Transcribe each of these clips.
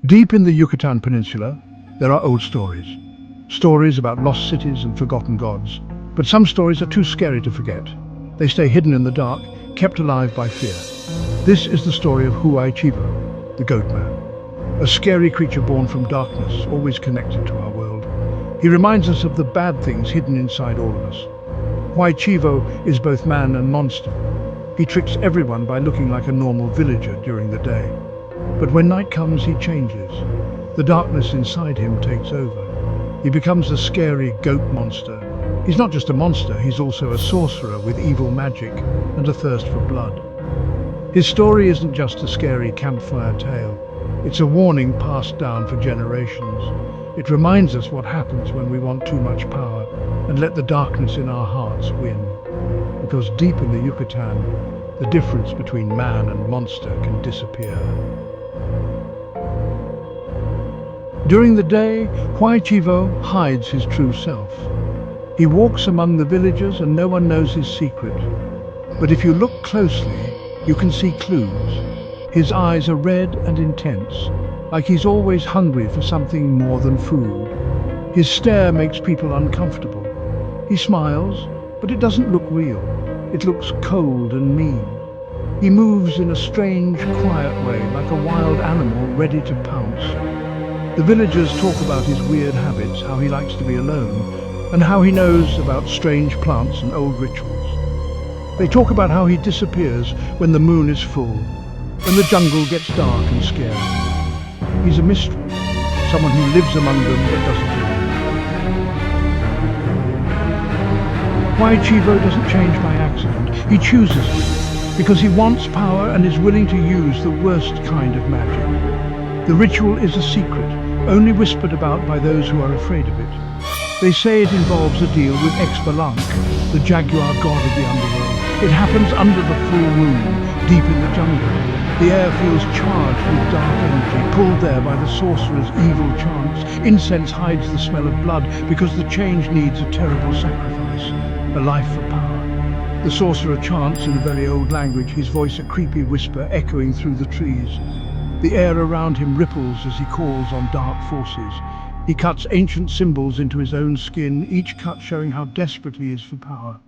Deep in the Yucatán Peninsula, there are old stories. Stories about lost cities and forgotten gods. But some stories are too scary to forget. They stay hidden in the dark, kept alive by fear. This is the story of Huay Chivo, the goat man. A scary creature born from darkness, always connected to our world. He reminds us of the bad things hidden inside all of us. Huay Chivo is both man and monster. He tricks everyone by looking like a normal villager during the day. But when night comes, he changes. The darkness inside him takes over. He becomes a scary goat monster. He's not just a monster, he's also a sorcerer with evil magic and a thirst for blood. His story isn't just a scary campfire tale. It's a warning passed down for generations. It reminds us what happens when we want too much power and let the darkness in our hearts win. Because deep in the Yucatan, the difference between man and monster can disappear. During the day, Huay Chivo hides his true self. He walks among the villagers and no one knows his secret. But if you look closely, you can see clues. His eyes are red and intense, like he's always hungry for something more than food. His stare makes people uncomfortable. He smiles, but it doesn't look real. It looks cold and mean. He moves in a strange, quiet way, like a wild animal ready to pounce. The villagers talk about his weird habits, how he likes to be alone, and how he knows about strange plants and old rituals. They talk about how he disappears when the moon is full, when the jungle gets dark and scary. He's a mystery, someone who lives among them but doesn't belong. Huay Chivo doesn't change by accident. He chooses to, because he wants power and is willing to use the worst kind of magic. The ritual is a secret, only whispered about by those who are afraid of it. They say it involves a deal with Exbalanque, the jaguar god of the underworld. It happens under the full moon, deep in the jungle. The air feels charged with dark energy, pulled there by the sorcerer's evil chants. Incense hides the smell of blood because the change needs a terrible sacrifice, a life for power. The sorcerer chants in a very old language, his voice a creepy whisper echoing through the trees. The air around him ripples as he calls on dark forces. He cuts ancient symbols into his own skin, each cut showing how desperate he is for power.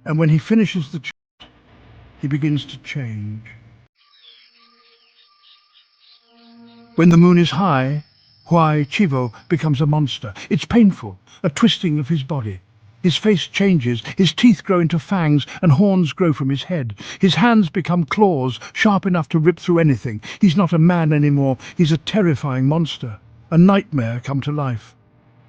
And when he finishes the chant, he begins to change. When the moon is high, Huay Chivo becomes a monster. It's painful, a twisting of his body. His face changes, his teeth grow into fangs, and horns grow from his head. His hands become claws, sharp enough to rip through anything. He's not a man anymore, he's a terrifying monster, a nightmare come to life.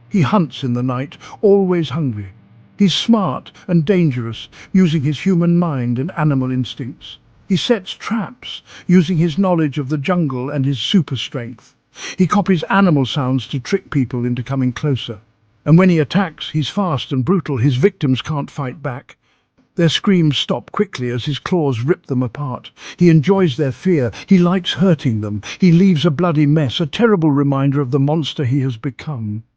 He hunts in the night, always hungry. He's smart and dangerous, using his human mind and animal instincts. He sets traps, using his knowledge of the jungle and his super strength. He copies animal sounds to trick people into coming closer. And when he attacks, he's fast and brutal. His victims can't fight back. Their screams stop quickly as his claws rip them apart. He enjoys their fear. He likes hurting them. He leaves a bloody mess, a terrible reminder of the monster he has become.